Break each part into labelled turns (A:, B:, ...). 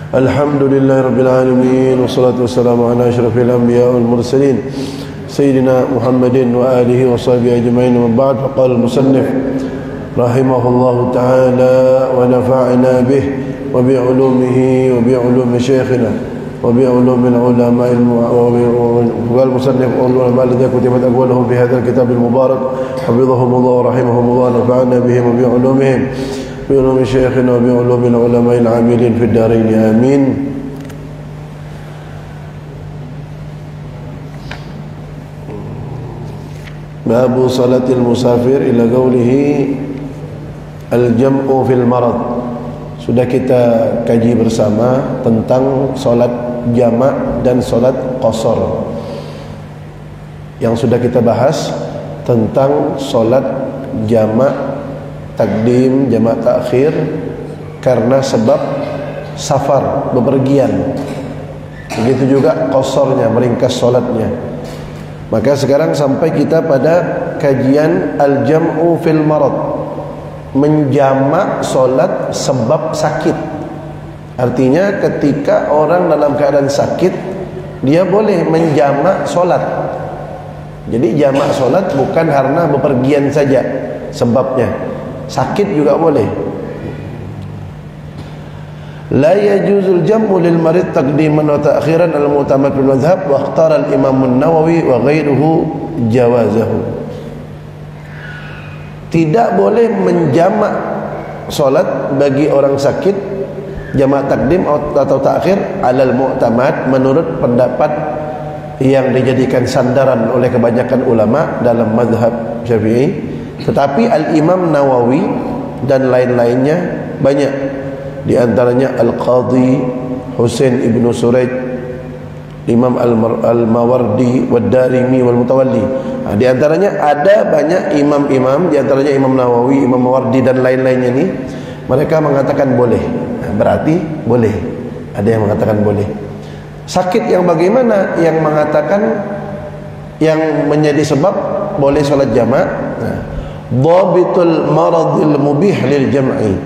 A: Alhamdulillahi Rabbil Alamin. Wassalatu wassalamu ala ashrafil anbiya wal mursalin Sayyidina Muhammadin wa alihi wa sahbihi ajma'in. Wa ba'd. Faqala al-musannif rahimahullahu ta'ala wa nafa'na bih wa bi'ulumihi wa bi'ulumi syekhina wa bi'ulumi al-ulama wal musannif ulama alladhi kutibat aqwaluhum fi hadzal kitab al-mubarak hafizahumullah wa rahimahumullah wa nafa'na bihim wa bi'ulumihim بعلوم شيخنا وبعلوم العلماء العاملين في الدارين آمين. باب صلاة المسافر إلى قوله الجمع في المرض. Sudah kita kaji bersama tentang solat jamak dan solat qasar. Yang sudah kita bahas tentang solat jamak takdim, jamak takhir karena sebab safar, bepergian. Begitu juga qasarnya, meringkas solatnya. Maka sekarang sampai kita pada kajian al-jam'u fil marad, menjamak solat sebab sakit. Artinya ketika orang dalam keadaan sakit, dia boleh menjamak solat. Jadi jamak solat bukan karena bepergian saja sebabnya, sakit juga boleh. La yajuzul jam'u lil marid taqdiman wa ta'khiran al-mu'tamad bil madhhab wa ikhtara al-Imam an-Nawawi wa ghairuhu jawazahu. Tidak boleh menjamak solat bagi orang sakit, jamak takdim atau ta'khir alal mu'tamad, menurut pendapat yang dijadikan sandaran oleh kebanyakan ulama dalam mazhab Syafi'i. Tetapi Al-Imam Nawawi dan lain-lainnya banyak, di antaranya Al-Qadhi Husain ibnu Suraij, Imam Al-Mawardi Wad-Darimi wal-Mutawalli. Di antaranya ada banyak imam-imam, di antaranya Imam Nawawi, Imam Mawardi dan lain-lainnya ini, mereka mengatakan boleh. Berarti boleh. Ada yang mengatakan boleh. Sakit yang bagaimana? Yang mengatakan yang menjadi sebab boleh salat jamak. Dhabitul maradil mubih lil jam'i.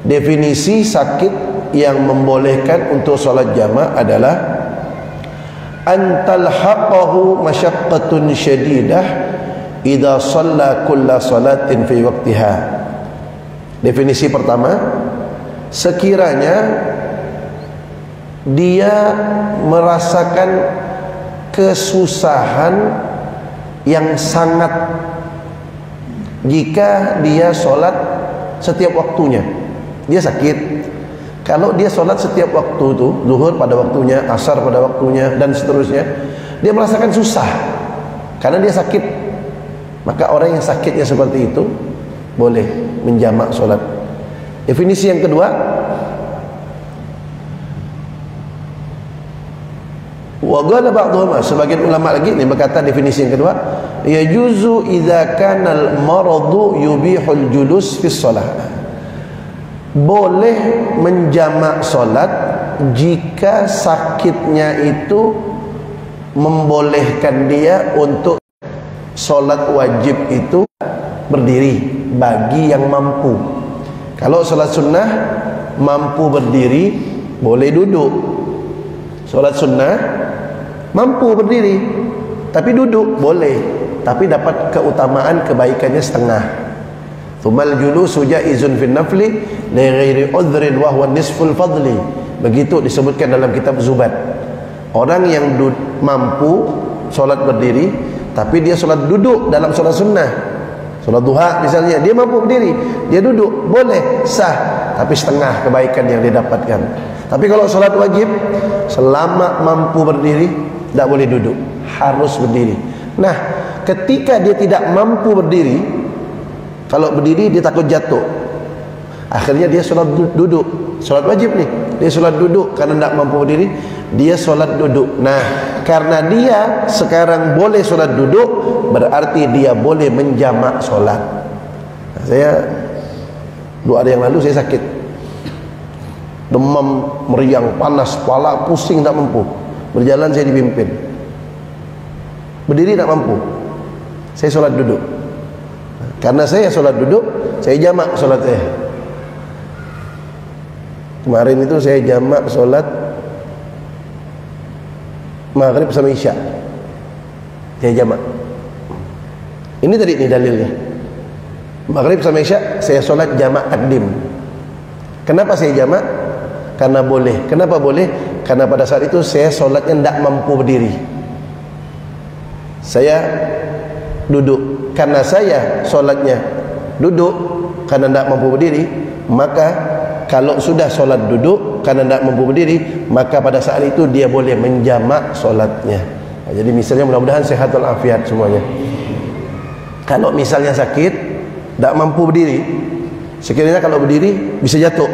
A: Definisi sakit yang membolehkan untuk salat jamak adalah antalhaqahu masyaqqatun syadidah idza shalla kulla salatin fi waqtiha. Definisi pertama, sekiranya dia merasakan kesusahan yang sangat jika dia sholat setiap waktunya. Dia sakit. Kalau dia sholat setiap waktu itu, zuhur pada waktunya, asar pada waktunya, dan seterusnya, dia merasakan susah karena dia sakit. Maka orang yang sakitnya seperti itu boleh menjamak sholat. Definisi yang kedua, wa qala ba'dhum, sebagian ulama lagi ini berkata definisi yang kedua, yajuzu idza kana al-maradu yubihul julus fi shalah. Boleh menjamak salat jika sakitnya itu membolehkan dia untuk salat wajib itu berdiri bagi yang mampu. Kalau salat sunnah mampu berdiri, boleh duduk. Salat sunnah mampu berdiri tapi duduk boleh, tapi dapat keutamaan kebaikannya setengah. Thumal julusu jaizun fin nafli li ghairi udhrin wa huwa nisful fadli. Begitu disebutkan dalam kitab Zubat. Orang yang mampu solat berdiri tapi dia solat duduk dalam solat sunnah, solat duha misalnya, dia mampu berdiri, dia duduk, boleh, sah, tapi setengah kebaikan yang dia dapatkan. Tapi kalau solat wajib, selama mampu berdiri, tidak boleh duduk, harus berdiri. Nah, ketika dia tidak mampu berdiri, kalau berdiri dia takut jatuh, akhirnya dia solat duduk. Solat wajib nih, dia solat duduk karena tidak mampu berdiri, dia solat duduk. Nah, karena dia sekarang boleh solat duduk, berarti dia boleh menjamak solat. Nah, saya 2 hari yang lalu saya sakit, demam, meriang, panas, kepala pusing, tak mampu berjalan. Saya dipimpin, berdiri tak mampu, saya solat duduk. Karena saya solat duduk, saya jamak solat saya. Kemarin itu saya jamak sholat maghrib sama isya, saya jamak. Ini tadi nih dalilnya. Maghrib sama isya saya sholat jamak takdim. Kenapa saya jamak? Karena boleh. Kenapa boleh? Karena pada saat itu saya sholatnya tidak mampu berdiri, saya duduk. Karena saya sholatnya duduk karena tidak mampu berdiri, maka kalau sudah sholat duduk karena tidak mampu berdiri, maka pada saat itu dia boleh menjamak sholatnya. Nah, jadi misalnya mudah-mudahan sehat walafiat semuanya. Kalau misalnya sakit, tidak mampu berdiri, sekiranya kalau berdiri bisa jatuh,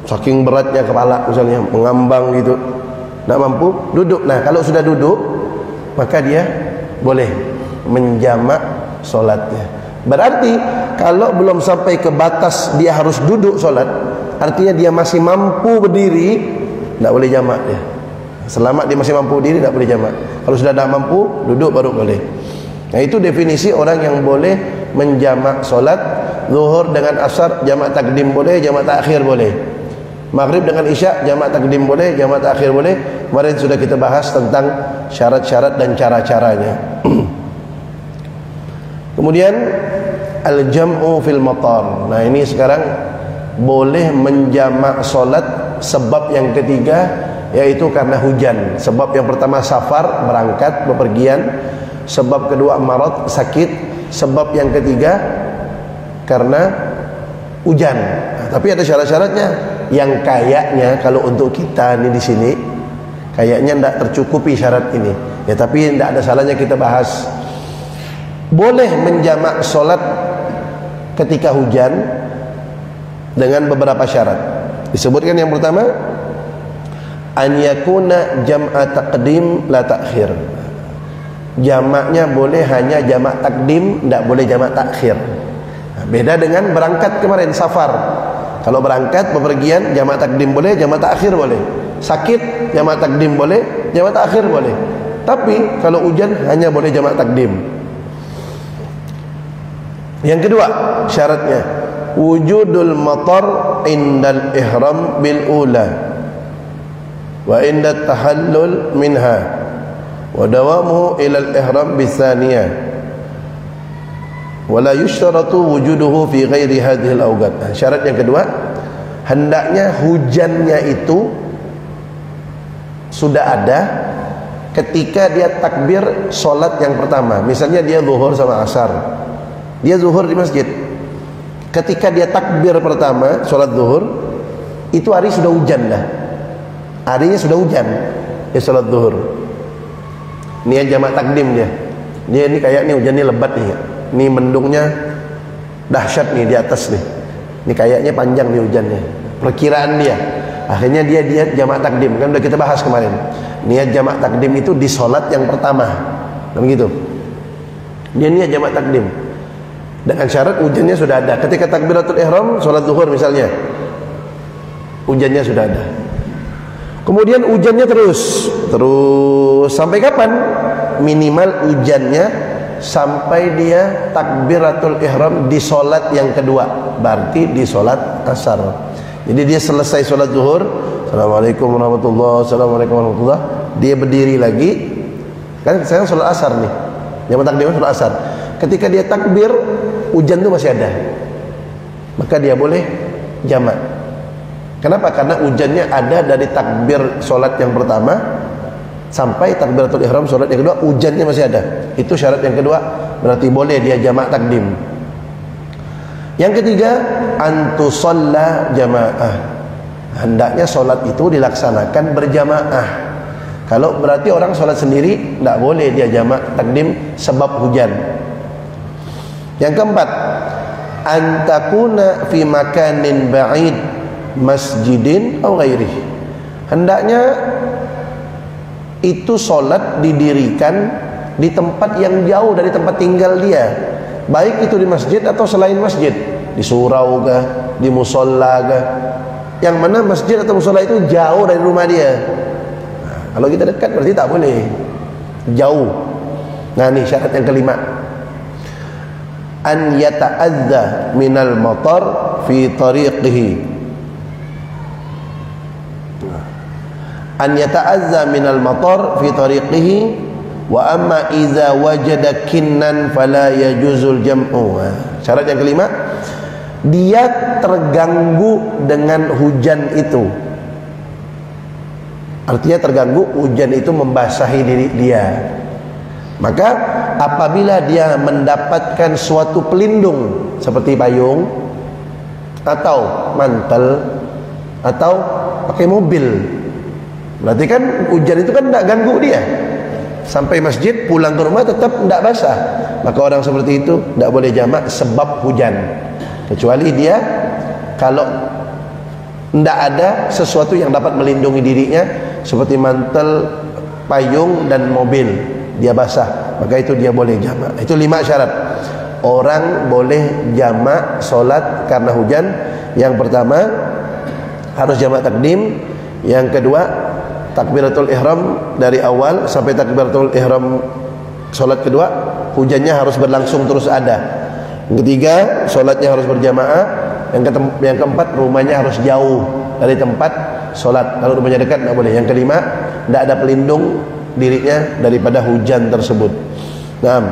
A: saking beratnya kepala misalnya, mengambang gitu, tidak mampu duduk. Nah kalau sudah duduk, maka dia boleh menjamak sholatnya. Berarti kalau belum sampai ke batas dia harus duduk sholat, artinya dia masih mampu berdiri, tidak boleh jamak dia. Selama dia masih mampu berdiri, tidak boleh jamak. Kalau sudah tidak mampu, duduk baru boleh. Nah itu definisi orang yang boleh menjamak sholat. Zuhur dengan asar jamak takdim boleh, jamak takhir boleh. Maghrib dengan isya jamak takdim boleh, jamak takhir boleh. Kemarin sudah kita bahas tentang syarat-syarat dan cara-caranya. Kemudian al-jam'u fil matar. Nah ini sekarang boleh menjamak solat sebab yang ketiga, yaitu karena hujan. Sebab yang pertama safar, berangkat, bepergian. Sebab kedua marad, sakit. Sebab yang ketiga karena hujan. Nah, tapi ada syarat-syaratnya. Yang kayaknya kalau untuk kita nih di sini kayaknya tidak tercukupi syarat ini. Ya tapi tidak ada salahnya kita bahas. Boleh menjamak solat ketika hujan dengan beberapa syarat. Disebutkan yang pertama, an yakuna jam'a taqdim la ta'khir. Jamaknya boleh hanya jamak takdim, tidak boleh jamak takhir. Beda dengan berangkat kemarin, safar. Kalau berangkat, bepergian, jamak takdim boleh, jamak takhir boleh. Sakit, jamak takdim boleh, jamak takhir boleh. Tapi kalau hujan hanya boleh jamak takdim. Yang kedua syaratnya, wujudul matar indal ihram bil ula wa indat tahallul minha wa dawamuhu ilal ihram bis thaniyah wa la yushtaratu wujuduhu fi ghairi hadhihi al awqat. Syarat yang kedua, hendaknya hujannya itu sudah ada ketika dia takbir solat yang pertama. Misalnya dia zuhur sama asar, dia zuhur di masjid. Ketika dia takbir pertama solat zuhur, itu hari sudah hujan dah. Harinya sudah hujan, dia solat zuhur. Ini jamak takdim dia. Dia ini kayak nih hujannya lebat nih. Ini mendungnya dahsyat nih di atas nih. Ini kayaknya panjang nih hujannya. Perkiraan dia. Akhirnya dia jamak takdim. Kan udah kita bahas kemarin. Niat jamak takdim itu di solat yang pertama. Kan begitu. Dia niat jamak takdim. Dengan syarat hujannya sudah ada. Ketika takbiratul ihram sholat zuhur misalnya, hujannya sudah ada. Kemudian hujannya terus sampai kapan? Minimal hujannya sampai dia takbiratul ihram di sholat yang kedua, berarti di sholat asar. Jadi dia selesai sholat zuhur, assalamualaikum warahmatullahi wabarakatuh, assalamualaikum warahmatullahi wabarakatuh, dia berdiri lagi. Kan sekarang sholat asar nih, jamak takdim sholat asar. Ketika dia takbir, hujan itu masih ada, maka dia boleh jamak. Kenapa? Karena hujannya ada dari takbir solat yang pertama sampai takbiratul ihram solat yang kedua, hujannya masih ada. Itu syarat yang kedua, berarti boleh dia jamak takdim. Yang ketiga, antusalla jamaah. Hendaknya solat itu dilaksanakan berjamaah. Kalau berarti orang solat sendiri, tidak boleh dia jamak takdim sebab hujan. Yang keempat, antakuna fi makanin ba'id masjidin atau ghairih. Hendaknya itu solat didirikan di tempat yang jauh dari tempat tinggal dia, baik itu di masjid atau selain masjid, di surau kah, di musola kah, yang mana masjid atau musola itu jauh dari rumah dia. Nah, kalau kita dekat berarti tak boleh, jauh. Nah ini syarat yang kelima, an yata'adza minal matar fi tariqihi An yata'azza minal matar fi tariqihi wa amma idza wajada kinnan fala yajuzul jam'u. Syarat yang kelima, dia terganggu dengan hujan itu. Artinya terganggu, hujan itu membasahi diri dia. Maka apabila dia mendapatkan suatu pelindung seperti payung atau mantel atau pakai mobil, berarti kan hujan itu kan tidak ganggu dia. Sampai masjid, pulang ke rumah tetap tidak basah. Maka orang seperti itu tidak boleh jamak sebab hujan. Kecuali dia kalau tidak ada sesuatu yang dapat melindungi dirinya seperti mantel, payung dan mobil, dia basah, maka itu dia boleh jamak. Itu 5 syarat orang boleh jamak solat karena hujan. Yang pertama harus jamak takdim. Yang kedua takbiratul ihram dari awal sampai takbiratul ihram solat kedua, hujannya harus berlangsung terus ada. Yang ketiga solatnya harus berjamaah. Yang keempat rumahnya harus jauh dari tempat solat. Kalau rumahnya dekat tidak boleh. Yang kelima tidak ada pelindung dirinya daripada hujan tersebut. Nah,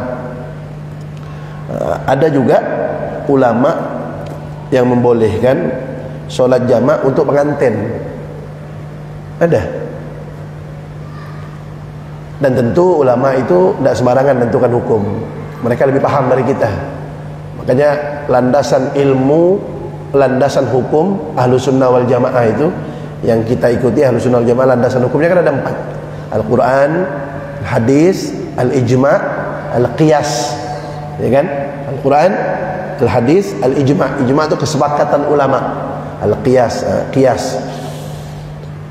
A: ada juga ulama yang membolehkan solat jamak untuk pengantin. Ada. Dan tentu ulama itu tidak sembarangan menentukan hukum. Mereka lebih paham dari kita. Makanya landasan ilmu, landasan hukum Ahlus Sunnah wal Jamaah itu yang kita ikuti, Ahlus Sunnah wal Jamaah, landasan hukumnya kan ada 4. Al-Quran, Hadis, Al-Ijma', Al-Qiyas. Ya kan? Al-Quran, Al-Hadis, Al-Ijma'. Ijma' itu kesepakatan ulama. Al-Qiyas, Qiyas.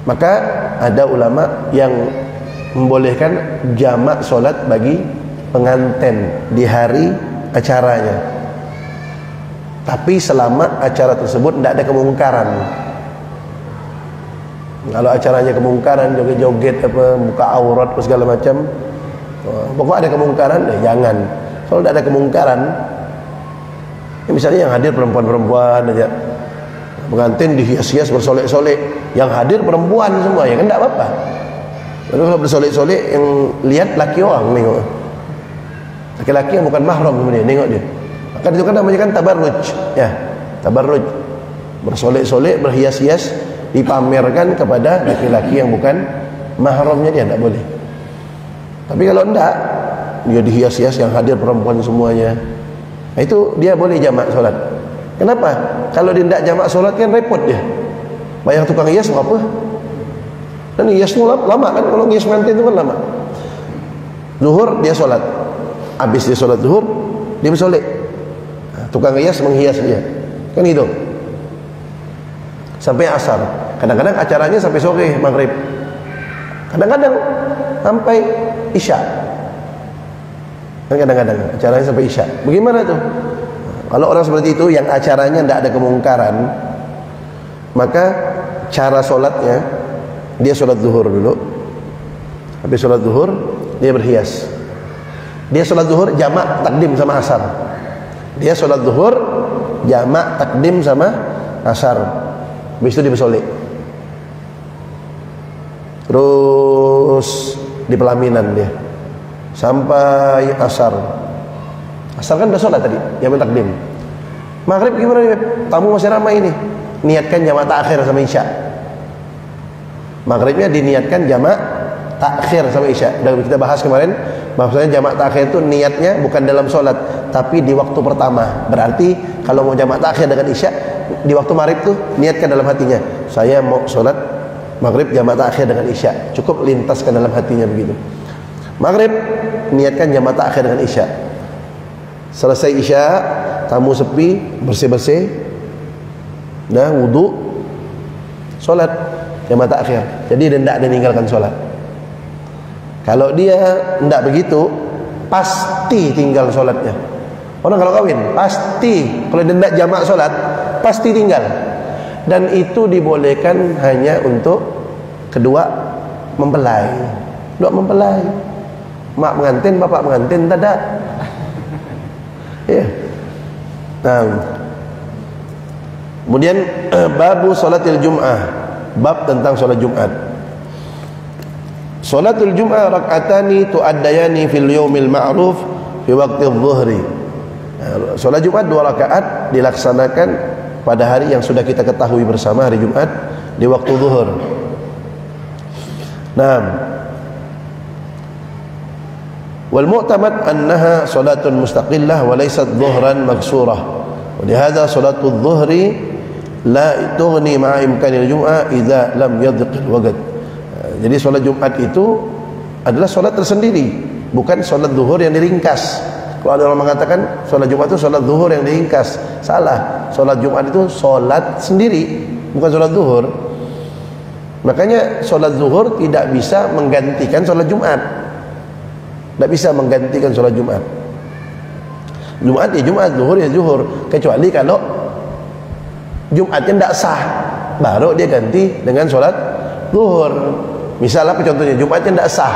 A: Maka ada ulama yang membolehkan jamak solat bagi pengantin di hari acaranya, tapi selama acara tersebut tidak ada kemungkaran. Kalau acaranya kemungkaran, joget-joget apa, buka aurat apa segala macam, pokok ada kemungkaran, jangan. Kalau tidak ada kemungkaran, ya misalnya yang hadir perempuan-perempuan aja, pengantin dihias-hias bersolek-solek, yang hadir perempuan semua, ya kan tidak apa-apa. Lalu kalau bersolek-solek, yang lihat laki orang nengok, laki-laki yang bukan mahram kemudian nengok dia. Maka itu kan namanya kan tabarruj, ya, tabarruj, bersolek-solek, berhias-hias, dipamerkan kepada laki-laki yang bukan mahramnya, dia tidak boleh. Tapi kalau tidak, dia dihias-hias, yang hadir perempuan semuanya, nah, itu dia boleh jamak solat. Kenapa? Kalau dia tidak jamak solat kan repot dia. Bayar tukang hias apa? Dan hias itu lama kan, kalau hias pengantin itu kan lama. Zuhur dia solat, habis dia solat zuhur dia bersolek, tukang hias menghias dia, kan gitu sampai asar. Kadang-kadang acaranya sampai sore maghrib, kadang-kadang sampai isya, kadang-kadang acaranya sampai isya. Bagaimana tuh? Kalau orang seperti itu yang acaranya tidak ada kemungkaran, maka cara solatnya, dia solat zuhur dulu, habis solat zuhur dia berhias. Dia solat zuhur jamak takdim sama asar. Dia solat zuhur jamak takdim sama asar. Habis itu dia bersolek. Terus di pelaminan dia sampai asar. Asar kan udah solat tadi, jamak takdim. Maghrib gimana nih? Tamu masih ramai ini. Niatkan jamak takhir sama isya. Maghribnya diniatkan jamak takhir sama isya. Dan kita bahas kemarin, bahwasanya jamak takhir itu niatnya bukan dalam solat, tapi di waktu pertama. Berarti kalau mau jamak takhir dengan isya, di waktu maghrib tuh niatkan dalam hatinya, saya mau solat maghrib jamak takhir dengan isya. Cukup lintaskan dalam hatinya begitu. Maghrib niatkan jamak takhir dengan isya. Selesai isya, tamu sepi, bersih-bersih, dah wudu, solat jamak takhir. Jadi dia tidak meninggalkan solat. Kalau dia tidak begitu, pasti tinggal solatnya. Orang kalau kawin, pasti kalau dia tidak jamak solat, pasti tinggal. Dan itu dibolehkan hanya untuk kedua mempelai. Dua mempelai, mak pengantin, bapak pengantin, tidak. Ya. Nah, kemudian babu salatil jum'ah, bab tentang solat Jumat. Salatul Jum'ah rak'atani tu'addayani fil yaumil ma'ruf fi waqti adh-dhuhri. Solat Jumat 2 rakaat dilaksanakan pada hari yang sudah kita ketahui bersama, hari Jumat di waktu zuhur. Naam. Wal mu'tamad annaha salatun mustaqillah wa laysat dhuhran maksurah. Wa lihadha salatul dhuhri la tughni ma'a imkanil Jum'ah idza lam yadhiq al-waqt. Jadi solat Jumat itu adalah solat tersendiri, bukan solat zuhur yang diringkas. Kalau ada orang mengatakan solat Jumat itu solat zuhur yang diringkas, salah. Solat Jumat itu solat sendiri, bukan solat zuhur. Makanya solat zuhur tidak bisa menggantikan solat Jumat. Tidak bisa menggantikan solat Jumat. Jumat ya Jumat, zuhur ya zuhur. Kecuali kalau Jumatnya tidak sah, baru dia ganti dengan solat zuhur. Misalnya apa contohnya, Jumatnya tidak sah,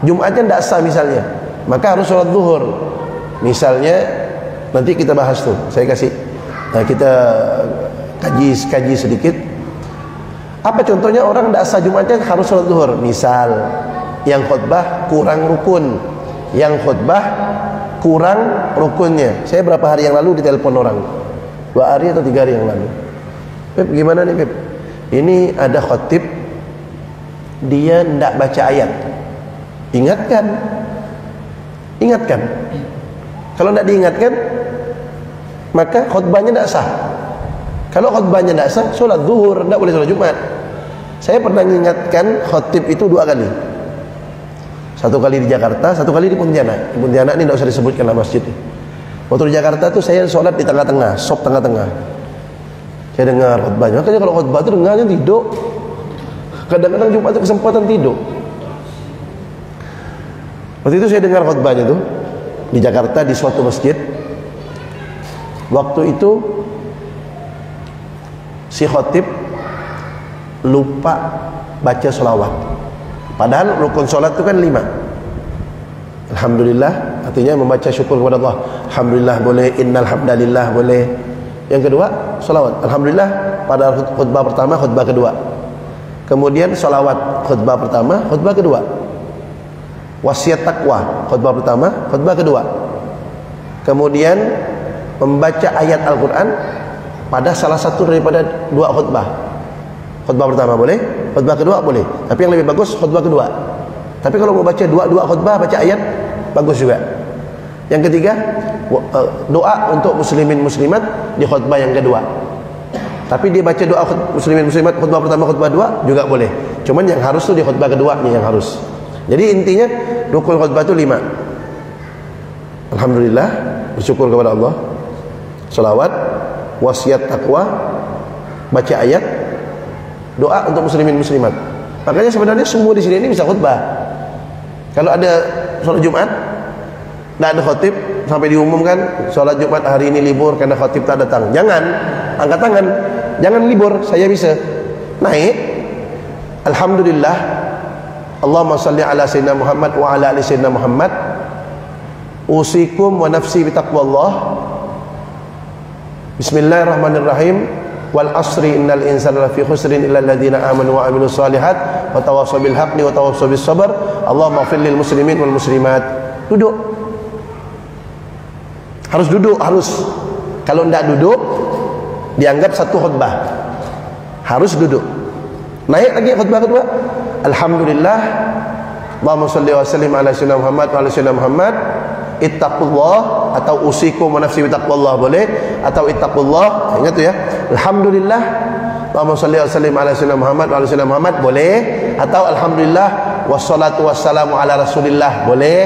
A: Jumatnya tidak sah misalnya, maka harus sholat zuhur. Misalnya nanti kita bahas tuh, saya kasih, nah kita kaji sedikit. Apa contohnya orang tidak sah Jumatnya harus sholat zuhur? Misal yang khutbah kurang rukun, yang khutbah kurang rukunnya. Saya berapa hari yang lalu ditelepon orang, 2 hari atau 3 hari yang lalu, Pep gimana nih Pep, ini ada khotib dia tidak baca ayat. Ingatkan kalau tidak diingatkan maka khutbahnya tidak sah. Kalau khutbahnya tidak sah, solat zuhur, tidak boleh solat Jumat. Saya pernah mengingatkan khotib itu 2 kali, 1 kali di Jakarta, 1 kali di Pontianak. Di Pontianak ini tidak usah disebutkan lah masjid. Waktu di Jakarta tuh saya solat di tengah-tengah, sop tengah-tengah. Saya dengar khutbahnya, makanya kalau khutbah itu dengarnya tidur. Kadang-kadang Jumat itu kesempatan tidur. Waktu itu saya dengar khutbahnya tuh di Jakarta di suatu masjid. Waktu itu si khotib lupa baca sholawat. Padahal rukun sholat itu kan 5. Alhamdulillah artinya membaca syukur kepada Allah. Alhamdulillah boleh, innal hamdalillah boleh. Yang kedua sholawat. Alhamdulillah pada khutbah pertama, khutbah kedua. Kemudian sholawat khutbah pertama, khutbah kedua. Wasiat takwa khutbah pertama, khutbah kedua. Kemudian membaca ayat Al-Quran pada salah satu daripada 2 khutbah. Khutbah pertama boleh, khutbah kedua boleh. Tapi yang lebih bagus khutbah kedua. Tapi kalau mau baca 2 khutbah, baca ayat, bagus juga. Yang ketiga, doa untuk muslimin muslimat di khutbah yang kedua. Tapi dia baca doa muslimin muslimat khutbah pertama, khutbah 2 juga boleh. Cuman yang harus tuh di khutbah keduanya yang harus. Jadi intinya rukun khutbah itu 5. Alhamdulillah, bersyukur kepada Allah, salawat, wasiat takwa, baca ayat, doa untuk muslimin muslimat. Makanya sebenarnya semua di sini ini bisa khutbah. Kalau ada sholat Jumat tidak ada khotib, sampai diumumkan sholat Jumat hari ini libur karena khotib tak datang, jangan angkat tangan, jangan libur, saya bisa naik. Alhamdulillah, Allahumma salli ala sayyidina Muhammad wa ala ali sayyidina Muhammad, usikum wa nafsi bitaqwallah, bismillahirrahmanirrahim, wal asri innal insana lafi khusrin illa alladhina amanu wa amilus solihat wa tawassaw bil haqqi wa tawassaw bis sabr, Allahumma ighfir lil muslimin wal muslimat. Duduk, harus duduk, harus. Kalau tidak duduk dianggap satu khutbah, harus duduk. Naik lagi khutbah kedua, alhamdulillah, Allahumma shalli wa sallim ala sayyidina Muhammad wa ala sayyidina Muhammad, ittaqullah, atau usikum wa nafsi bitaqwallah boleh, atau ittaqullah, ingat tu ya. Alhamdulillah, Allahumma shalli wa sallim ala sayyidina Muhammad wa ala sayyidina Muhammad boleh, atau alhamdulillah wassalatu wassalamu ala rasulillah boleh.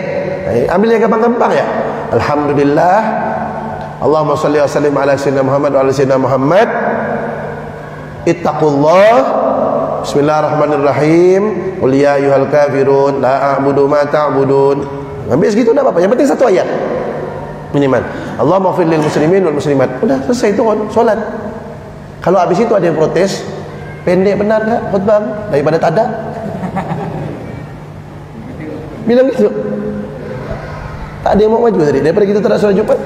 A: Ambil yang gampang-gampang ya. Alhamdulillah, Allahumma shalli wa sallim ala sayyidina Muhammad wa ala sayyidina Muhammad, ittaqullah, bismillahirrahmanirrahim, qul ya ayyuhal kafirun la a'budu ma ta'budun. Ambil segitu enggak apa-apa, yang penting satu ayat minimal. Allahumma ighfir lil muslimin wal muslimat. Udah selesai itu salat. Kalau habis itu ada yang protes, pendek benar enggak khutbah daripada tak ada? Bilang gitu. Tak ada yang mau maju tadi daripada kita tak ada solat Jumat.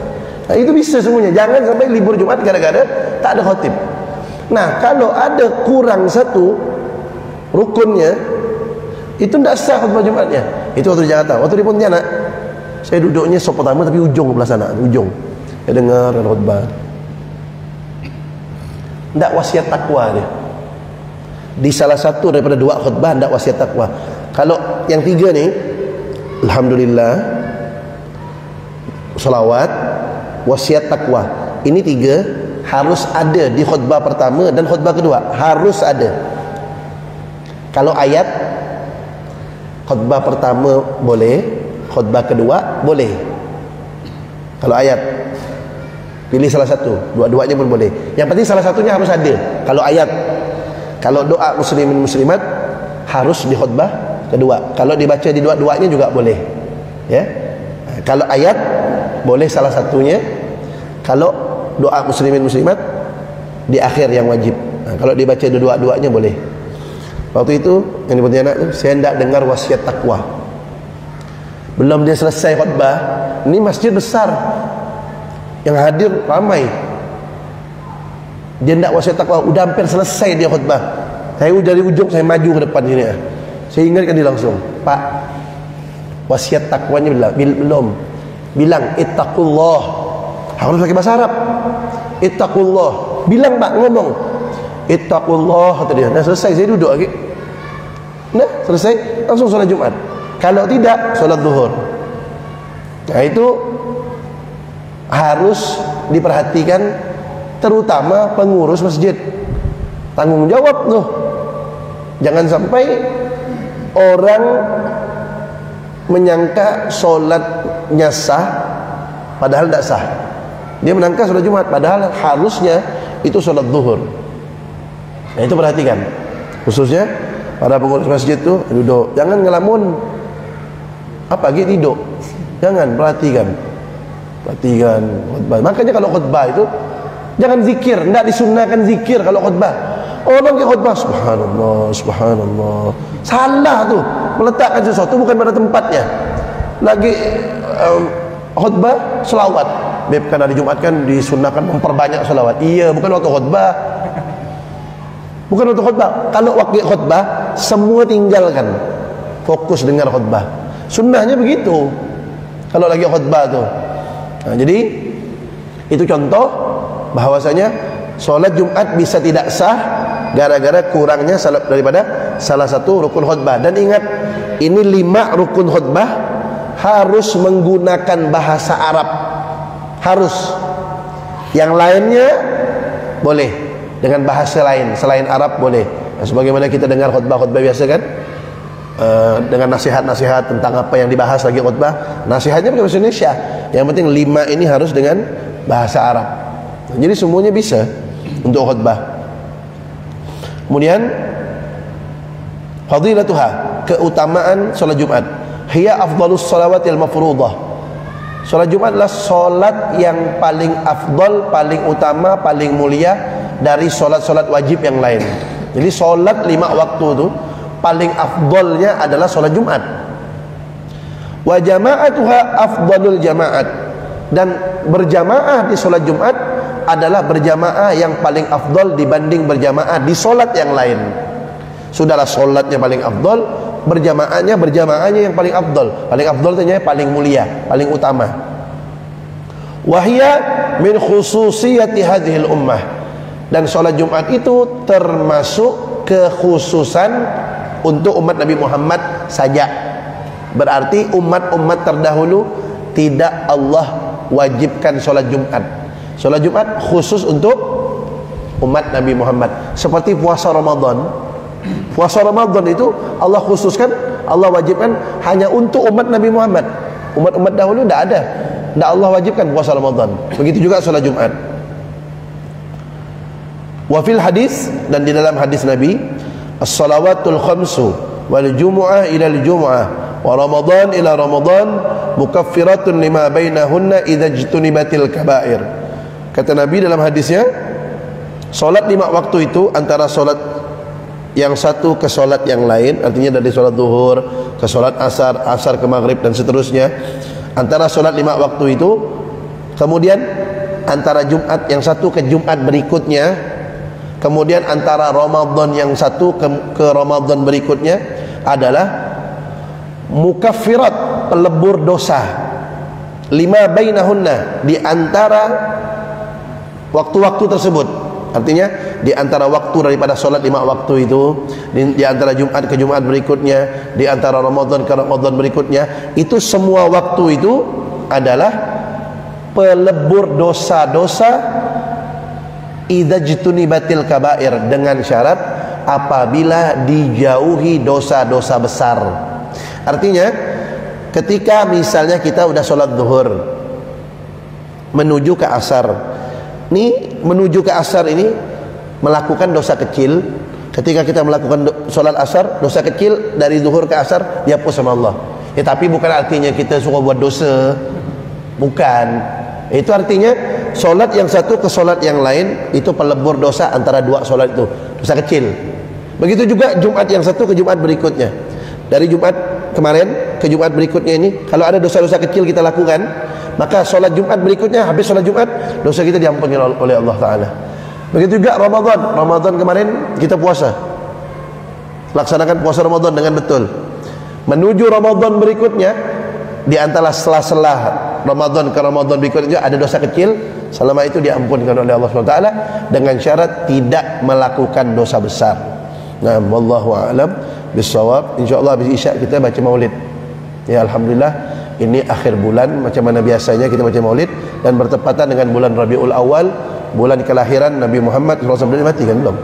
A: Nah, itu bisa semuanya. Jangan sampai libur Jumat gara-gara tak ada khotib. Nah, kalau ada kurang satu rukunnya, itu tidak sah khutbah Jumatnya. Itu waktu di Jakarta. Waktu di Pontianak, saya duduknya sop pertama tapi ujung belah sana, ujung. Saya dengar khutbah. Tidak wasiat takwa dia. Di salah satu daripada dua khutbah tidak wasiat takwa. Kalau yang tiga ni, alhamdulillah, salawat, wasiat takwa. Ini tiga harus ada di khutbah pertama dan khutbah kedua, harus ada. Kalau ayat, khutbah pertama boleh, khutbah kedua boleh. Kalau ayat, pilih salah satu, dua-duanya pun boleh. Yang penting salah satunya harus ada. Kalau ayat, kalau doa muslimin muslimat harus di khutbah kedua. Kalau dibaca di dua-duanya juga boleh. Ya. Kalau ayat boleh salah satunya. Kalau doa muslimin muslimat di akhir yang wajib. Kalau dibaca di dua-duanya boleh. Waktu itu yang di Pontianak tu, saya hendak dengar wasiat takwa. Belum dia selesai khutbah, ini masjid besar, yang hadir ramai. Dia hendak wasiat takwa, udah hampir selesai dia khutbah. Saya dari ujung saya maju ke depan sini. Saya ingatkan dia langsung, Pak, wasiat takwanya belum. Bilang ittaqullah. Harus pakai bahasa Arab. Ittaqullah. Bilang Pak, ngomong ittaqullah kata dia. Dah selesai, saya duduk lagi. Dah selesai, langsung solat Jumat. Kalau tidak, solat zuhur. Nah, itu harus diperhatikan, terutama pengurus masjid. Tanggung jawab tuh. Jangan sampai orang menyangka solatnya sah padahal tidak sah. Dia menangkap solat Jumat padahal harusnya itu solat zuhur. Nah, itu perhatikan. Khususnya para pengurus masjid tu duduk, jangan ngelamun. Apa lagi tidur. Jangan, perhatikan. Perhatikan khutbah. Makanya kalau khutbah itu jangan zikir, tidak disunnahkan zikir kalau khutbah. Orang ke khutbah subhanallah, subhanallah. Salah tu. Meletakkan sesuatu bukan pada tempatnya. Lagi khutbah selawat. Kan hari Jumat kan disunnahkan memperbanyak selawat. Iya, bukan waktu khutbah. Bukan waktu khutbah. Kalau waktu khutbah semua tinggalkan, fokus dengar khutbah. Sunnahnya begitu. Kalau lagi khutbah tu. Nah, jadi itu contoh bahwasanya solat Jumat bisa tidak sah gara-gara kurangnya daripada salah satu rukun khutbah. Dan ingat, ini 5 rukun khutbah harus menggunakan bahasa Arab. Harus. Yang lainnya boleh dengan bahasa lain selain Arab boleh. Nah, sebagaimana kita dengar khutbah-khutbah biasa kan, dengan nasihat-nasihat tentang apa yang dibahas lagi khutbah, nasihatnya pakai bahasa Indonesia. Yang penting 5 ini harus dengan bahasa Arab. Jadi semuanya bisa untuk khutbah. Kemudian fadilatuha, keutamaan solat Jumat. Hiya afdalus salawatil mafruḍah. Solat Jumat adalah solat yang paling afdal, paling utama, paling mulia dari solat-solat wajib yang lain. Jadi solat 5 waktu itu paling afdalnya adalah solat Jumat. Wa jama'atuha afdalul jama'at. Dan berjamaah di solat Jumat adalah berjamaah yang paling afdal dibanding berjamaah di solat yang lain. Sudahlah solatnya paling afdal, berjamaahnya yang paling afdal. Paling afdal itu paling mulia, paling utama. Wahia min khususiyati hadhil ummah. Dan solat Jumat itu termasuk kekhususan untuk umat Nabi Muhammad saja. Berarti umat-umat terdahulu tidak Allah wajibkan solat Jumat. Solat Jumat khusus untuk umat Nabi Muhammad. Seperti puasa Ramadan. Puasa Ramadan itu Allah khususkan, Allah wajibkan hanya untuk umat Nabi Muhammad. Umat-umat dahulu tidak ada, tidak Allah wajibkan puasa Ramadan. Begitu juga solat Jumat. Wa fil hadis, dan di dalam hadis Nabi, as-salawatul khamsu wal jumu'ah ila al-jumu'ah wa Ramadan ila Ramadan mukaffiratun lima bainahunna idza ijtunibatil kaba'ir. Kata Nabi dalam hadisnya, solat 5 waktu itu antara solat yang satu ke solat yang lain, artinya dari solat zuhur ke solat asar, asar ke maghrib dan seterusnya. Antara solat 5 waktu itu, kemudian antara Jumat yang satu ke Jumat berikutnya, Kemudian antara Ramadan yang satu ke Ramadan berikutnya adalah mukaffirat, pelebur dosa. Lima bainahunna, di antara waktu-waktu tersebut. Artinya di antara waktu daripada solat 5 waktu itu, di antara Jumat ke Jumat berikutnya, di antara Ramadan ke Ramadan berikutnya, itu semua waktu itu adalah pelebur dosa-dosa idza jtunibatil kabair, dengan syarat apabila dijauhi dosa-dosa besar. Artinya ketika misalnya kita udah sholat zuhur menuju ke asar, nih menuju ke asar ini melakukan dosa kecil. Ketika kita melakukan sholat asar, dosa kecil dari zuhur ke asar dihapus sama Allah. Ya, tapi bukan artinya kita suka buat dosa, bukan. Itu artinya solat yang satu ke solat yang lain itu pelebur dosa antara dua solat itu, dosa kecil. Begitu juga Jumat yang satu ke Jumat berikutnya. Dari Jumat kemarin ke Jumat berikutnya ini, kalau ada dosa-dosa kecil kita lakukan, maka solat Jumat berikutnya, habis solat Jumat, dosa kita diampuni oleh Allah Ta'ala. Begitu juga Ramadan kemarin kita puasa, laksanakan puasa Ramadan dengan betul. Menuju Ramadan berikutnya, di antara sela-sela Ramadan ke Ramadan berikutnya ada dosa kecil, selama itu diampunkan oleh Allah SWT dengan syarat tidak melakukan dosa besar. Nah, wallahu a'lam bissawab. Insyaallah habis Isya kita baca Maulid. Ya, alhamdulillah ini akhir bulan, macam mana biasanya kita baca Maulid, dan bertepatan dengan bulan Rabiul Awal, bulan kelahiran Nabi Muhammad SAW. Sudah dimatikan belum?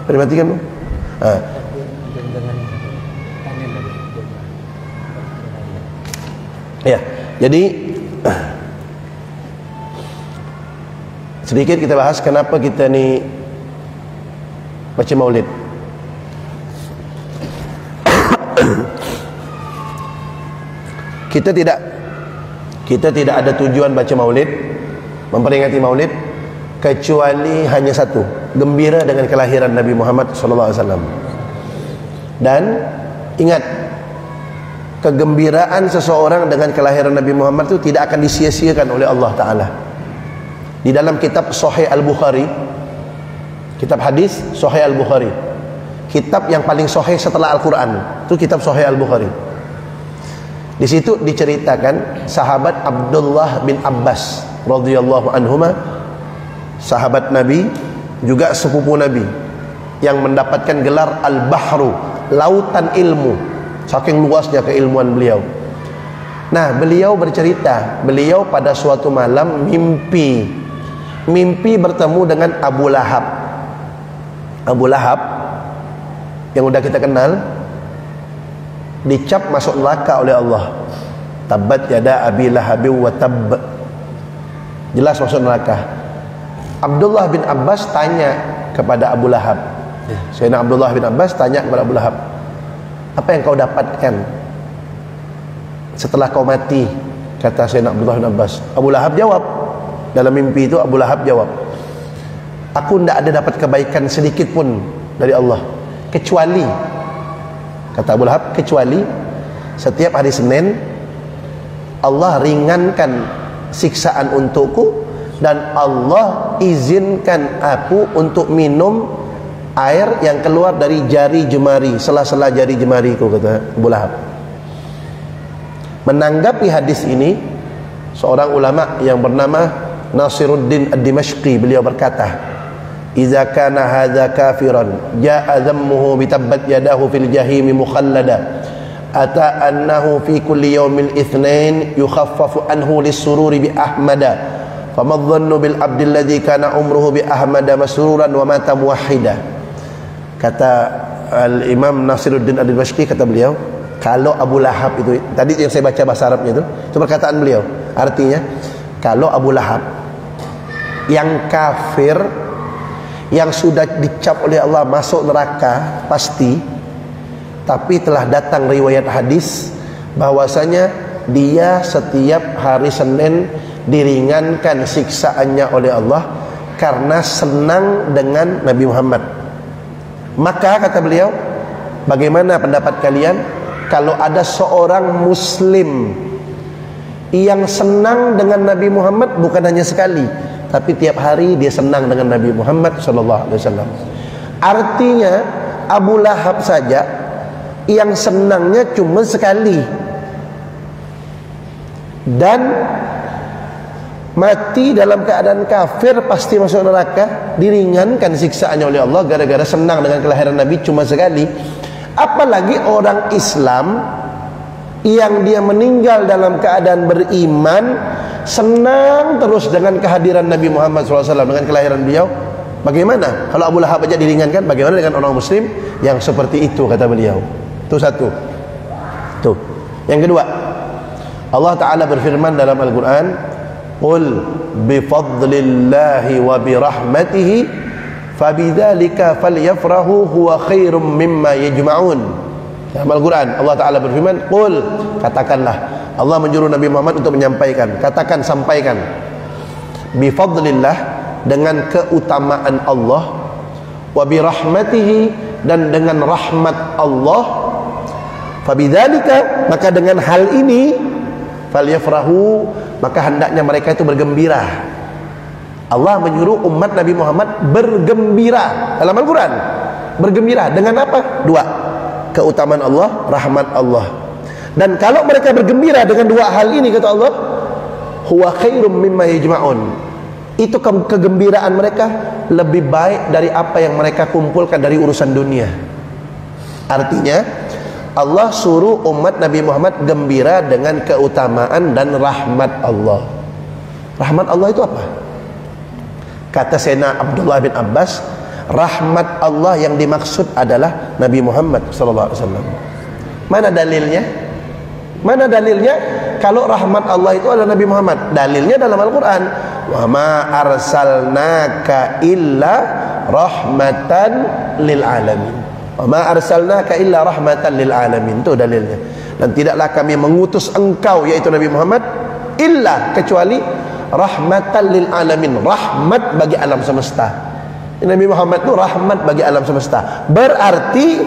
A: Sudah dimatikan belum? Ya, jadi sedikit kita bahas kenapa kita ni baca Maulid. Kita tidak ada tujuan baca Maulid, memperingati Maulid, kecuali hanya satu, gembira dengan kelahiran Nabi Muhammad SAW. Dan ingat, kegembiraan seseorang dengan kelahiran Nabi Muhammad itu tidak akan disia-siakan oleh Allah Ta'ala. Di dalam kitab Sahih Al-Bukhari, kitab hadis Sahih Al-Bukhari, kitab yang paling sahih setelah Al-Quran, itu kitab Sahih Al-Bukhari. Di situ diceritakan sahabat Abdullah bin Abbas radhiyallahu anhuma, sahabat Nabi juga sepupu Nabi, yang mendapatkan gelar Al-Bahru, lautan ilmu, saking luasnya keilmuan beliau. Nah, beliau bercerita, beliau pada suatu malam mimpi bertemu dengan Abu Lahab. Abu Lahab yang udah kita kenal, dicap masuk neraka oleh Allah. Tabbat yada abi lahabi wa tabb, jelas masuk neraka. Abdullah bin Abbas tanya kepada Abu Lahab, Sayyidina Abdullah bin Abbas tanya kepada Abu Lahab, apa yang kau dapatkan setelah kau mati? Kata Sayyidina Abdullah bin Abbas. Abu Lahab jawab, dalam mimpi itu Abu Lahab jawab, aku tidak ada dapat kebaikan sedikit pun dari Allah, kecuali, kata Abu Lahab, kecuali setiap hari Senin Allah ringankan siksaan untukku, dan Allah izinkan aku untuk minum air yang keluar dari jari jemari, sela-sela jari jemariku, kata Abu Lahab. Menanggapi hadis ini, seorang ulama yang bernama Nasiruddin Ad-Dimashqi, beliau berkata, "Idza kana hadza kafiran, jaa dhammuhu bi tabbat yadahu fil jahim mukhallada, ata annahu fi kulli yawmil itsnain yukhaffafu anhu lis-sururi bi ahmada, famadh-dhannu bil abdi alladhi kana umruhu bi ahmada masruran wa mata muwahhida." Kata Al-Imam Nasiruddin Ad-Dimashqi, kata beliau, kalau Abu Lahab itu, tadi yang saya baca bahasa Arabnya itu perkataan beliau, artinya kalau Abu Lahab yang kafir, yang sudah dicap oleh Allah masuk neraka pasti, tapi telah datang riwayat hadis bahwasanya dia setiap hari Senin diringankan siksaannya oleh Allah karena senang dengan Nabi Muhammad. Maka kata beliau, bagaimana pendapat kalian kalau ada seorang muslim yang senang dengan Nabi Muhammad bukan hanya sekali, tapi tiap hari dia senang dengan Nabi Muhammad SAW. Artinya Abu Lahab saja yang senangnya cuma sekali, dan mati dalam keadaan kafir, pasti masuk neraka, diringankan siksaannya oleh Allah gara-gara senang dengan kelahiran Nabi cuma sekali. Apalagi orang Islam yang dia meninggal dalam keadaan beriman, senang terus dengan kehadiran Nabi Muhammad SAW, dengan kelahiran beliau. Bagaimana kalau Abu Lahab aja diringankan, bagaimana dengan orang muslim yang seperti itu, kata beliau. Itu satu. Tuh. Yang kedua, Allah Ta'ala berfirman dalam Al-Quran, qul bifadlillahi wa birahmatihi fabidzalika falyafrahu huwa khairum mimma yajma'un. Dalam Al-Quran Allah Ta'ala berfirman, qul, katakanlah. Allah menyuruh Nabi Muhammad untuk menyampaikan, katakan, sampaikan, bifadlillah, dengan keutamaan Allah, wa birahmatihi, dan dengan rahmat Allah, fabidzalika, maka dengan hal ini, falyafrahu, maka hendaknya mereka itu bergembira. Allah menyuruh umat Nabi Muhammad bergembira dalam Al-Quran. Bergembira dengan apa? Dua, keutamaan Allah, rahmat Allah. Dan kalau mereka bergembira dengan dua hal ini, kata Allah, huwa khairum mimma yajma'un, itu kegembiraan mereka lebih baik dari apa yang mereka kumpulkan dari urusan dunia. Artinya Allah suruh umat Nabi Muhammad gembira dengan keutamaan dan rahmat Allah. Rahmat Allah itu apa? Kata Sayyidina Abdullah bin Abbas, rahmat Allah yang dimaksud adalah Nabi Muhammad SAW. Mana dalilnya? Mana dalilnya kalau rahmat Allah itu adalah Nabi Muhammad? Dalilnya dalam Al-Quran, wa ma arsalnaka illa rahmatan lil alamin. Wa ma arsalnaka illa rahmatan lil alamin. Itu dalilnya. Dan tidaklah kami mengutus engkau, yaitu Nabi Muhammad, illa, kecuali rahmatan lil alamin, rahmat bagi alam semesta. Nabi Muhammad itu rahmat bagi alam semesta. Berarti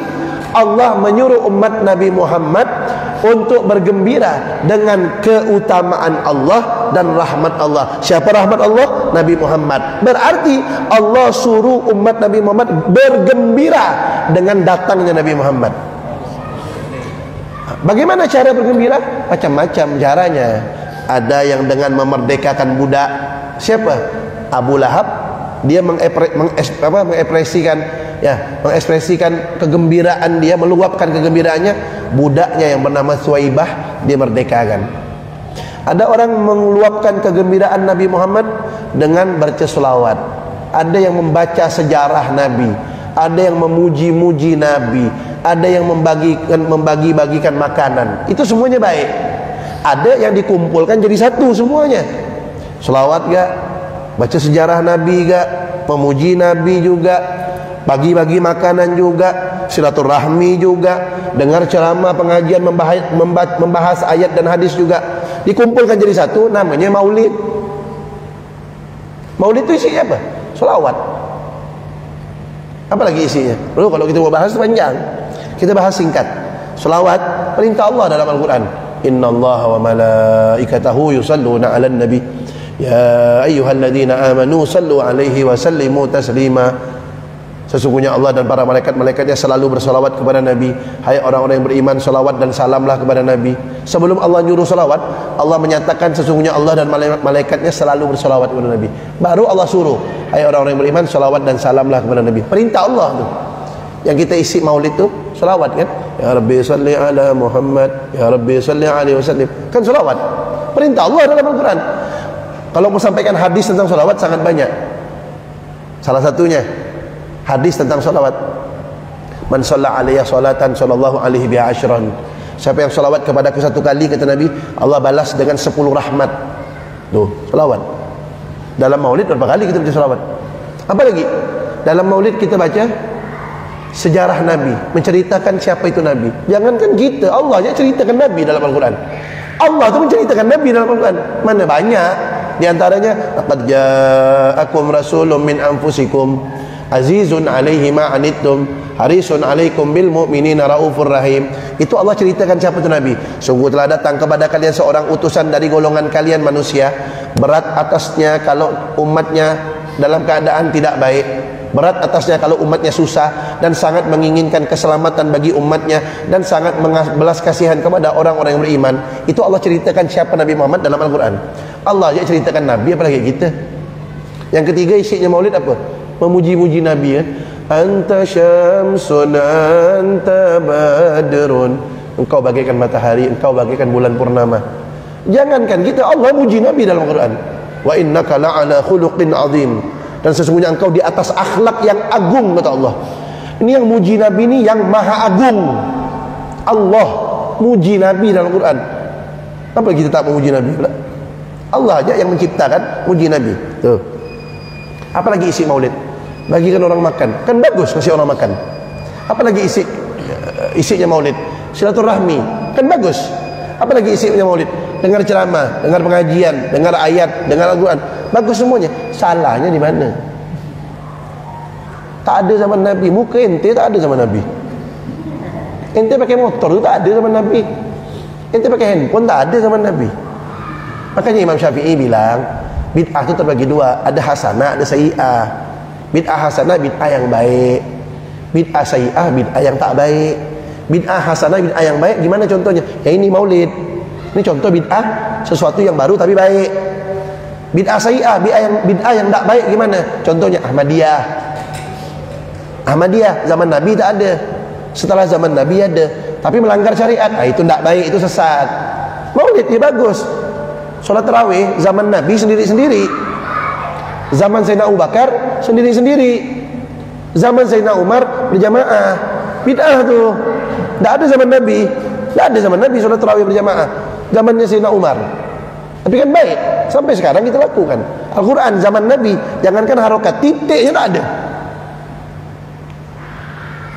A: Allah menyuruh umat Nabi Muhammad untuk bergembira dengan keutamaan Allah dan rahmat Allah. Siapa rahmat Allah? Nabi Muhammad. Berarti Allah suruh umat Nabi Muhammad bergembira dengan datangnya Nabi Muhammad. Bagaimana cara bergembira? Macam-macam caranya. Ada yang dengan memerdekakan budak. Siapa? Abu Lahab. Dia mengekspresikan kegembiraan dia, meluapkan kegembiraannya. Budaknya yang bernama Suwaibah, dia merdekakan. Ada orang meluapkan kegembiraan Nabi Muhammad dengan baca selawat. Ada yang membaca sejarah Nabi. Ada yang memuji-muji Nabi. Ada yang membagi-bagikan makanan. Itu semuanya baik. Ada yang dikumpulkan jadi satu semuanya. Selawat gak? Baca sejarah Nabi gak? Memuji Nabi juga, bagi-bagi makanan juga, silaturahmi juga, dengar ceramah, pengajian, membahas ayat dan hadis juga, dikumpulkan jadi satu, namanya maulid. Maulid itu isinya apa? Selawat. Apa lagi isinya? Lalu kalau kita mau bahas panjang, kita bahas singkat. Selawat, perintah Allah dalam Al-Quran. Innallaha wa malaikatahu yusalluna 'alan nabi ya ayyuhalladzina amanu sallu 'alaihi wa sallimu taslima. Sesungguhnya Allah dan para malaikat-malaikatnya selalu bersalawat kepada Nabi. Hai orang-orang yang beriman, salawat dan salamlah kepada Nabi. Sebelum Allah nyuruh salawat, Allah menyatakan sesungguhnya Allah dan malaikatnya selalu bersalawat kepada Nabi. Baru Allah suruh, hai orang-orang yang beriman, salawat dan salamlah kepada Nabi. Perintah Allah tu. Yang kita isi maulid tu salawat kan? Ya Rabbi salli ala Muhammad, ya Rabbi salli alaihi wasallim. Kan salawat. Perintah Allah dalam Al-Quran. Kalau mau sampaikan hadis tentang salawat sangat banyak. Salah satunya hadis tentang salawat. Man shalla alayya salatan sallallahu alaihi bi asyran. Siapa yang salawat kepadaku satu kali, kata Nabi, Allah balas dengan 10 rahmat. Tuh, salawat. Dalam maulid berapa kali kita baca salawat? Apa lagi? Dalam maulid kita baca sejarah Nabi, menceritakan siapa itu Nabi. Jangankan kita, Allah aja ceritakan Nabi dalam Al-Quran. Allah itu menceritakan Nabi dalam Al-Quran. Mana banyak. Di antaranya, laqad ja'akum rasulun min anfusikum azizun 'alaihi ma 'anittum harisun alaikum bil mu'minina raufur rahim. Itu Allah ceritakan siapa itu Nabi. Sungguh telah datang kepada kalian seorang utusan dari golongan kalian manusia, berat atasnya kalau umatnya dalam keadaan tidak baik, berat atasnya kalau umatnya susah, dan sangat menginginkan keselamatan bagi umatnya, dan sangat belas kasihan kepada orang-orang yang beriman. Itu Allah ceritakan siapa Nabi Muhammad dalam Al-Quran. Allah aja ceritakan Nabi, apalagi kita. Yang ketiga isinya maulid apa? Memuji-muji Nabi kan. Anta syamsun anta badrun, engkau bagaikan matahari, engkau bagaikan bulan purnama. Jangankan kita, Allah muji Nabi dalam Al-Quran. Wa innaka la'ala khuluqin azim, dan sesungguhnya engkau di atas akhlak yang agung, kata Allah. Ini yang muji Nabi ini yang maha agung. Allah muji Nabi dalam Al-Quran. Apa kita tak memuji Nabi pula? Allah aja yang menciptakan, muji Nabi. Tuh. Apalagi isi maulid? Bagikan orang makan, kan bagus kasih orang makan. Apalagi isinya maulid? Silaturahmi, kan bagus. Apalagi isinya maulid? Dengar ceramah, dengar pengajian, dengar ayat, dengar Al-Quran, bagus semuanya. Salahnya di mana? Tak ada zaman Nabi. Muka ente tak ada zaman Nabi. Ente pakai motor tu tak ada zaman Nabi. Ente pakai handphone tak ada zaman Nabi. Makanya Imam Syafi'i bilang bid'ah itu terbagi dua, ada hasanah, ada sayyi'ah. Bid'ah hasanah, bid'ah yang baik. Bid'ah sayyi'ah, bid'ah yang tak baik. Bid'ah hasanah, bid'ah yang baik gimana contohnya? Ya ini maulid. Ini contoh bid'ah, sesuatu yang baru tapi baik. Bid'ah sayyi'ah, bid'ah yang tak baik gimana? Contohnya Ahmadiyah. Ahmadiyah zaman Nabi tak ada, setelah zaman Nabi ada, tapi melanggar syariat. Itu tak baik, itu sesat. Maulid dia bagus. Solat tarawih zaman Nabi sendiri-sendiri, zaman Sayyidina Abu Bakar sendiri-sendiri, zaman Sayyidina Umar berjamaah. Bid'ah tu. Tak ada zaman Nabi. Tak ada zaman Nabi solat tarawih berjamaah. Zamannya Sayyidina Umar. Tapi kan baik. Sampai sekarang kita lakukan. Al-Quran zaman Nabi, jangankan harokat, titiknya tak ada.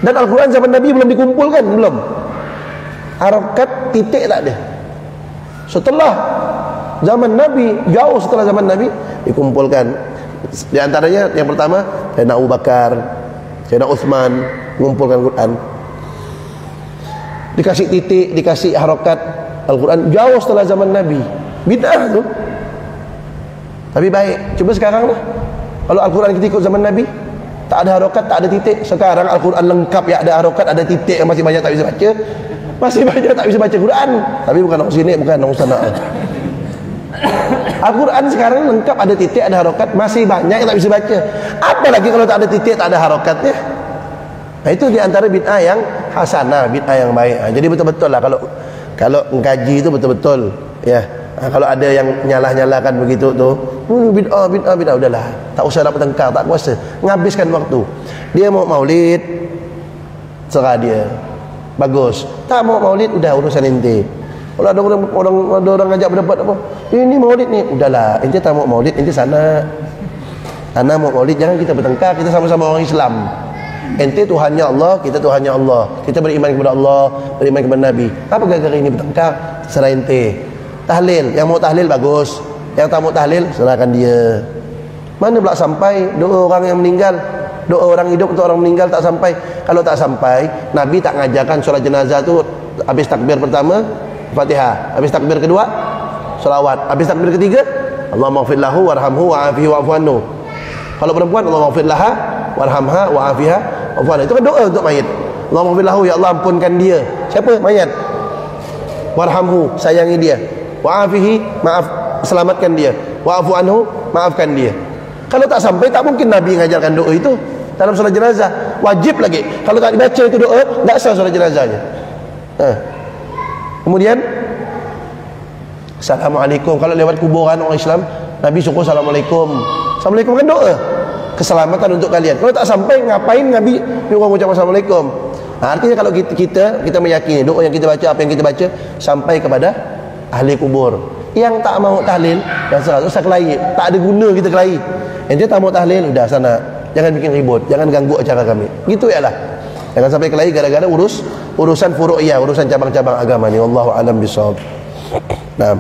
A: Dan Al-Quran zaman Nabi belum dikumpulkan, belum. Harokat, titik tak ada. Setelah zaman Nabi, jauh setelah zaman Nabi, dikumpulkan. Di antaranya yang pertama Sayyidina Abu Bakar, Sayyidina Utsman mengumpulkan Quran. Dikasih titik, dikasih harokat Al-Quran jauh setelah zaman Nabi. Bid'ah tu. Tapi baik. Coba sekarang lah, kalau Al-Quran kita ikut zaman Nabi, tak ada harokat, tak ada titik. Sekarang Al-Quran lengkap ya, ada harokat, ada titik, yang masih banyak tak bisa baca. Masih banyak tak bisa baca Quran. Tapi bukan orang sini, bukan orang sana. Al-Quran sekarang lengkap, ada titik, ada harokat, masih banyak yang tak bisa baca. Apalagi kalau tak ada titik, tak ada harokatnya. Nah, itu diantara bid'ah yang hasanah, bid'ah yang baik. Jadi betul-betul lah kalau mengkaji itu betul-betul ya. Kalau ada yang nyalah-nyalahkan begitu tu, bid'ah, udahlah, tak usah nak bertengkar, tak kuasa, menghabiskan waktu. Dia mau maulid, serah dia, bagus. Tak mau maulid, udah urusan ente. Kalau ada orang ngajak berdebat apa, ini maulid ni, udahlah, ente tak mau maulid, ente sana mau maulid, jangan kita bertengkar, kita sama-sama orang Islam. Ente Tuhannya Allah, kita Tuhannya Allah, kita beriman kepada Allah, beriman kepada Nabi. Apa gara-gara ini bertengkar? Serah ente. Tahlil, yang mau tahlil bagus, yang tak mau tahlil serahkan dia. Mana pula sampai doa orang yang meninggal, doa orang hidup untuk orang meninggal tak sampai. Kalau tak sampai, Nabi tak ngajarkan solat jenazah tu habis takbir pertama Fatihah, habis takbir kedua selawat, habis takbir ketiga Allahumma ighfir lahu warhamhu wa'afihi wa'fu anhu. Kalau perempuan Allahumma ighfir laha warhamha wa'afiha wa'fu anha. Itu kan doa untuk mayit. Allahumma ighfir lahu, ya Allah ampunkan dia. Siapa? Mayat. Warhamhu, sayangi dia. Wa'afihi, maaf, selamatkan dia. Wa'fu anhu, maafkan dia. Kalau tak sampai, tak mungkin Nabi mengajarkan doa itu dalam solat jenazah. Wajib lagi. Kalau tak dibaca itu doa, tak sah solat jenazahnya. Kemudian Assalamualaikum. Kalau lewat kuburan orang Islam, Nabi suruh Assalamualaikum. Assalamualaikum kan doa keselamatan untuk kalian. Kalau tak sampai, ngapain Nabi orang ucap Assalamualaikum? Artinya kalau kita meyakini doa yang kita baca, apa yang kita baca sampai kepada ahli kubur. Yang tak mau tahlil, dah usah kelahi, tak ada guna kita kelahi. Yang dia tak mau tahlil, udah sana, jangan bikin ribut, jangan ganggu acara kami. Gitu ya lah. Jangan sampai kelahi gara-gara urusan furu'iyah, urusan cabang-cabang agama ni. Wallahu a'lam bishawab. Naam.